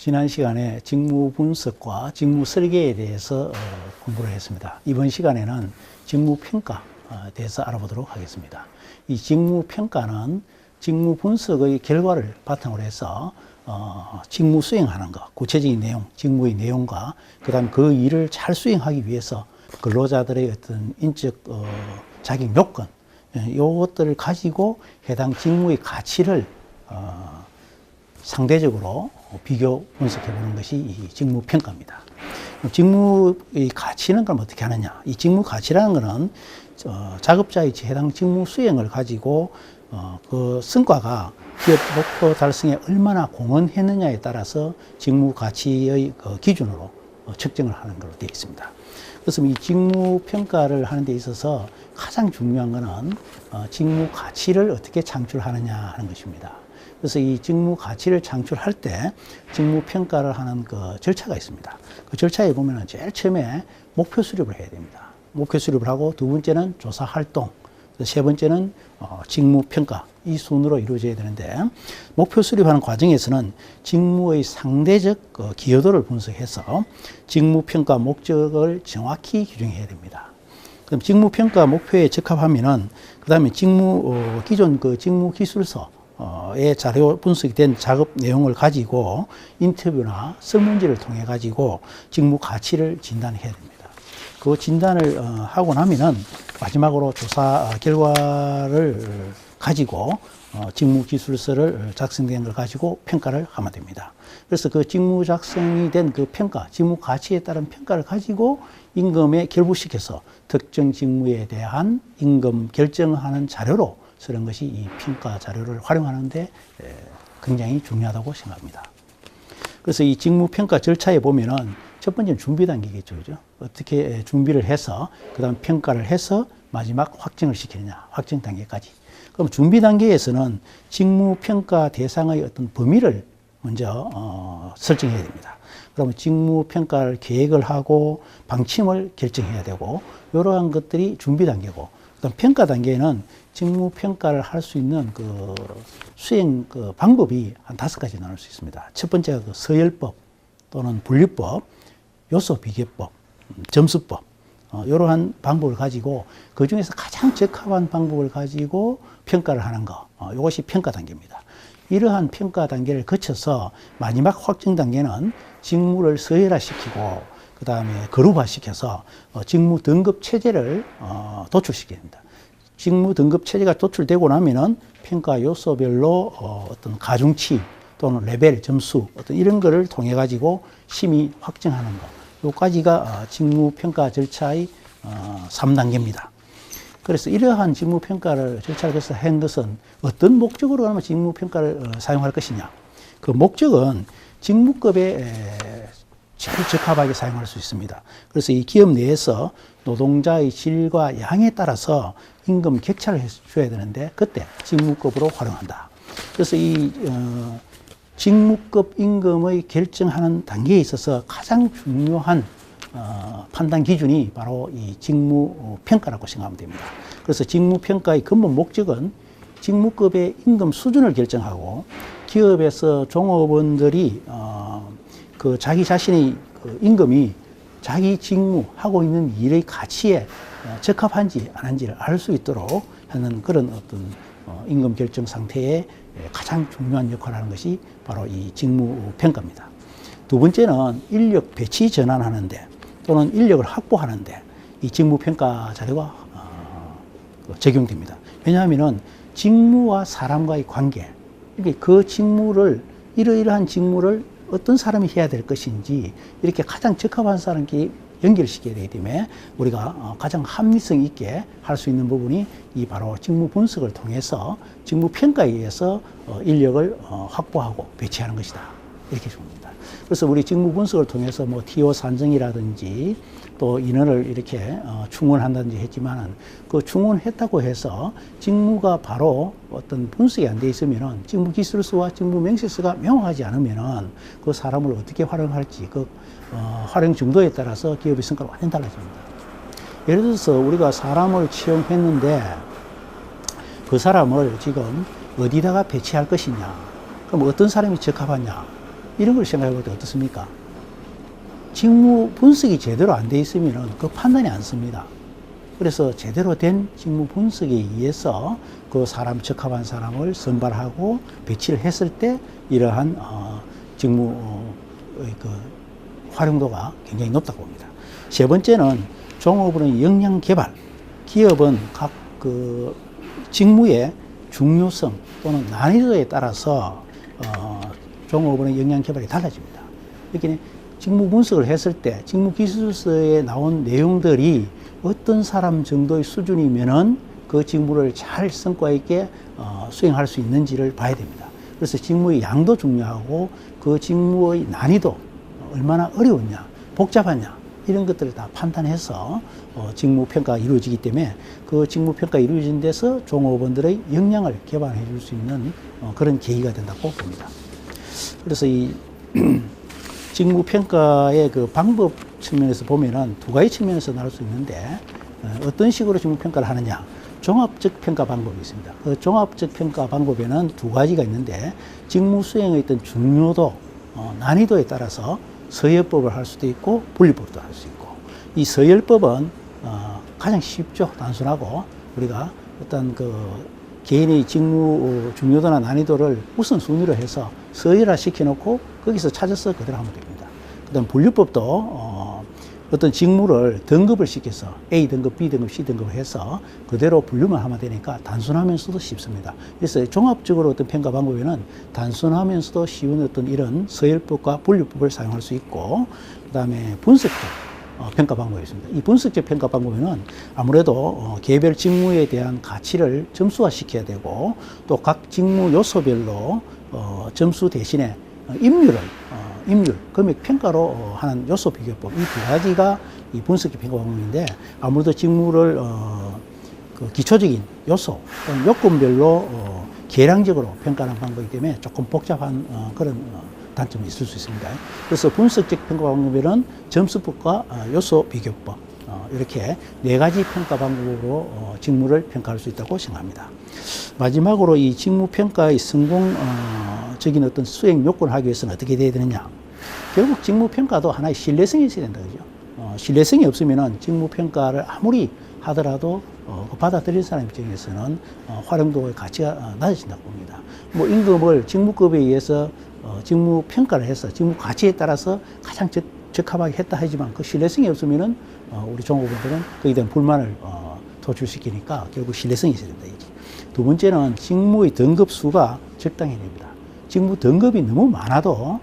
지난 시간에 직무 분석과 직무 설계에 대해서 공부를 했습니다. 이번 시간에는 직무 평가에 대해서 알아보도록 하겠습니다. 이 직무 평가는 직무 분석의 결과를 바탕으로 해서 직무 수행하는 것, 구체적인 내용, 직무의 내용과 그다음 그 일을 잘 수행하기 위해서 근로자들의 어떤 인적 자격 요건, 요것들을 가지고 해당 직무의 가치를 상대적으로 비교 분석해 보는 것이 이 직무 평가입니다. 직무의 가치는 그럼 어떻게 하느냐? 이 직무 가치라는 것은 작업자의 해당 직무 수행을 가지고 그 성과가 기업 목표 달성에 얼마나 공헌했느냐에 따라서 직무 가치의 그 기준으로 측정을 하는 걸로 되어 있습니다. 그래서 이 직무 평가를 하는 데 있어서 가장 중요한 것은 직무 가치를 어떻게 창출하느냐 하는 것입니다. 그래서 이 직무 가치를 창출할 때 직무 평가를 하는 그 절차가 있습니다. 그 절차에 보면은 제일 처음에 목표 수립을 해야 됩니다. 목표 수립을 하고 두 번째는 조사 활동, 세 번째는 직무 평가, 이 순으로 이루어져야 되는데 목표 수립하는 과정에서는 직무의 상대적 기여도를 분석해서 직무 평가 목적을 정확히 규정해야 됩니다. 그럼 직무 평가 목표에 적합하면은 그다음에 기존 그 직무 기술서에 자료 분석이 된 작업 내용을 가지고 인터뷰나 설문지를 통해 가지고 직무 가치를 진단해야 됩니다. 그 진단을 하고 나면은 마지막으로 조사 결과를 가지고 직무 기술서를 작성된 걸 가지고 평가를 하면 됩니다. 그래서 그 직무 작성이 된 그 평가, 직무 가치에 따른 평가를 가지고 임금에 결부시켜서 특정 직무에 대한 임금 결정하는 자료로 쓰는 것이 이 평가 자료를 활용하는데 굉장히 중요하다고 생각합니다. 그래서 이 직무 평가 절차에 보면은 첫 번째는 준비 단계겠죠, 그죠? 어떻게 준비를 해서 그다음 평가를 해서 마지막 확정을 시키느냐, 확정 단계까지. 그럼 준비 단계에서는 직무 평가 대상의 어떤 범위를 먼저 설정해야 됩니다. 그러면 직무 평가를 계획을 하고 방침을 결정해야 되고 이러한 것들이 준비 단계고, 그다음 평가 단계에는 직무 평가를 할 수 있는 그 수행 그 방법이 한 5가지 나눌 수 있습니다. 첫 번째가 그 서열법 또는 분류법, 요소 비교법, 점수법, 이러한 방법을 가지고 그 중에서 가장 적합한 방법을 가지고 평가를 하는 거, 이것이 평가 단계입니다. 이러한 평가 단계를 거쳐서 마지막 확정 단계는 직무를 서열화시키고 그 다음에 그룹화시켜서 직무 등급 체제를 도출시켜야 됩니다. 직무 등급 체제가 도출되고 나면은 평가 요소별로 어떤 가중치 또는 레벨, 점수 어떤 이런 거를 통해 가지고 심의 확정하는 것, 요까지가 직무 평가 절차의 3단계입니다. 그래서 이러한 직무 평가를 절차를 해서 한 것은 어떤 목적으로 하면 직무 평가를 사용할 것이냐? 그 목적은 직무급에 제일 적합하게 사용할 수 있습니다. 그래서 이 기업 내에서 노동자의 질과 양에 따라서 임금 격차를 해줘야 되는데 그때 직무급으로 활용한다. 그래서 이 직무급 임금의 결정하는 단계에 있어서 가장 중요한 판단 기준이 바로 이 직무 평가라고 생각하면 됩니다. 그래서 직무 평가의 근본 목적은 직무급의 임금 수준을 결정하고 기업에서 종업원들이 그 자기 자신의 그 임금이 자기 직무하고 있는 일의 가치에 적합한지 안 한지를 알 수 있도록 하는 그런 어떤 임금 결정 상태에 가장 중요한 역할을 하는 것이 바로 이 직무 평가입니다. 두 번째는 인력 배치 전환하는데 또는 인력을 확보하는데 이 직무 평가 자료가 적용됩니다. 왜냐하면은 직무와 사람과의 관계, 이렇게 그 직무를 이러이러한 직무를 어떤 사람이 해야 될 것인지 이렇게 가장 적합한 사람께 연결시켜야 되기 때문에 우리가 가장 합리성 있게 할 수 있는 부분이 이 바로 직무 분석을 통해서 직무 평가에 의해서 인력을 확보하고 배치하는 것이다. 이렇게 줍니다. 그래서 우리 직무 분석을 통해서 뭐 TO 산정이라든지 또 인원을 이렇게 충원한다든지 했지만은 그 충원했다고 해서 직무가 바로 어떤 분석이 안 돼 있으면은 직무 기술서와 직무 명시서가 명확하지 않으면은 그 사람을 어떻게 활용할지 그 활용 정도에 따라서 기업의 성과가 완전 달라집니다. 예를 들어서 우리가 사람을 채용했는데 그 사람을 지금 어디다가 배치할 것이냐, 그럼 어떤 사람이 적합하냐, 이런 걸 생각해 볼 때 어떻습니까? 직무 분석이 제대로 안 돼 있으면 그 판단이 안 씁니다. 그래서 제대로 된 직무 분석에 의해서 그 사람, 적합한 사람을 선발하고 배치를 했을 때 이러한 직무의 그 활용도가 굉장히 높다고 봅니다. 세 번째는 종업원의 역량 개발. 기업은 각 그 직무의 중요성 또는 난이도에 따라서 종업원의 역량 개발이 달라집니다. 이렇게 직무 분석을 했을 때 직무 기술서에 나온 내용들이 어떤 사람 정도의 수준이면은 그 직무를 잘 성과 있게 수행할 수 있는지를 봐야 됩니다. 그래서 직무의 양도 중요하고 그 직무의 난이도 얼마나 어려웠냐, 복잡하냐 이런 것들을 다 판단해서 직무 평가가 이루어지기 때문에 그 직무 평가 이루어진 데서 종업원들의 역량을 개발해 줄 수 있는 그런 계기가 된다고 봅니다. 그래서 이 직무 평가의 그 방법 측면에서 보면은 두 가지 측면에서 나올 수 있는데 어떤 식으로 직무 평가를 하느냐. 종합적 평가 방법이 있습니다. 그 종합적 평가 방법에는 두 가지가 있는데 직무 수행의 어떤 중요도, 난이도에 따라서 서열법을 할 수도 있고 분류법도 할 수 있고, 이 서열법은 가장 쉽죠. 단순하고 우리가 어떤 그 개인의 직무 중요도나 난이도를 우선순위로 해서 서열화 시켜놓고 거기서 찾아서 그대로 하면 됩니다. 그 다음 분류법도 어떤 직무를 등급을 시켜서 A 등급, B 등급, C 등급을 해서 그대로 분류만 하면 되니까 단순하면서도 쉽습니다. 그래서 종합적으로 어떤 평가 방법에는 단순하면서도 쉬운 어떤 이런 서열법과 분류법을 사용할 수 있고, 그 다음에 분석적 평가 방법이 있습니다. 이 분석적 평가 방법에는 아무래도 개별 직무에 대한 가치를 점수화 시켜야 되고, 또 각 직무 요소별로 점수 대신에 임률, 금액 평가로 하는 요소 비교법, 이 두 가지가 이 분석적 평가 방법인데, 아무래도 직무를 그 기초적인 요소 또는 요건별로 계량적으로 평가하는 방법이기 때문에 조금 복잡한 그런 단점이 있을 수 있습니다. 그래서 분석적 평가 방법에는 점수법과 요소 비교법, 이렇게 네 가지 평가 방법으로 직무를 평가할 수 있다고 생각합니다. 마지막으로 이 직무 평가의 성공적인 어떤 수행 요건을 하기 위해서는 어떻게 돼야 되느냐. 결국 직무 평가도 하나의 신뢰성이 있어야 된다, 그죠? 신뢰성이 없으면은 직무 평가를 아무리 하더라도 받아들일 사람 입장에서는 활용도의 가치가 낮아진다고 봅니다. 뭐 임금을 직무급에 의해서 직무 평가를 해서 직무 가치에 따라서 가장 적합하게 했다 하지만 그 신뢰성이 없으면은 우리 종업원들은 거기에 대한 불만을 도출시키니까 결국 신뢰성이 있어야 된다, 이게. 두 번째는 직무의 등급 수가 적당해야 됩니다. 직무 등급이 너무 많아도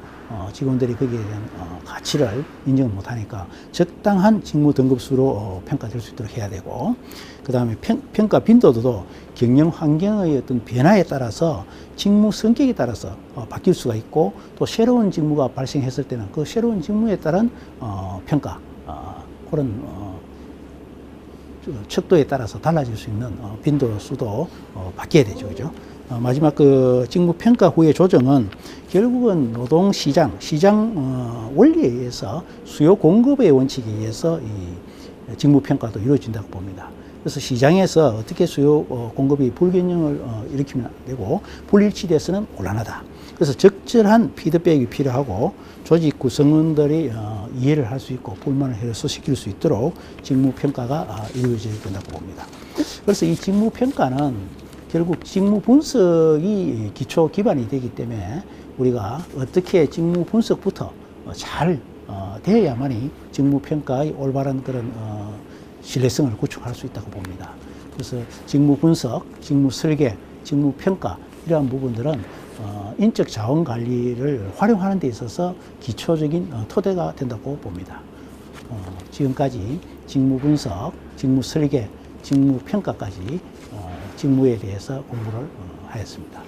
직원들이 거기에 대한 가치를 인정을 못하니까 적당한 직무 등급수로 평가될 수 있도록 해야 되고, 그 다음에 평가 빈도도 경영 환경의 어떤 변화에 따라서 직무 성격에 따라서 바뀔 수가 있고, 또 새로운 직무가 발생했을 때는 그 새로운 직무에 따른 평가, 그런 척도에 따라서 달라질 수 있는 빈도 수도 바뀌어야 되죠, 그죠? 마지막 그 직무 평가 후의 조정은 결국은 노동 시장 원리에 의해서 수요 공급의 원칙에 의해서 이 직무 평가도 이루어진다고 봅니다. 그래서 시장에서 어떻게 수요 공급이 불균형을 일으키면 안 되고 불일치돼서는 곤란하다. 그래서 적절한 피드백이 필요하고 조직 구성원들이 이해를 할 수 있고 불만을 해소시킬 수 있도록 직무 평가가 이루어져야 된다고 봅니다. 그래서 이 직무 평가는 결국 직무 분석이 기초 기반이 되기 때문에 우리가 어떻게 직무 분석부터 잘 되어야만이 직무 평가의 올바른 그런 신뢰성을 구축할 수 있다고 봅니다. 그래서 직무 분석, 직무 설계, 직무 평가 이러한 부분들은 인적 자원 관리를 활용하는 데 있어서 기초적인 토대가 된다고 봅니다. 지금까지 직무 분석, 직무 설계, 직무 평가까지 직무에 대해서 공부를 하였습니다.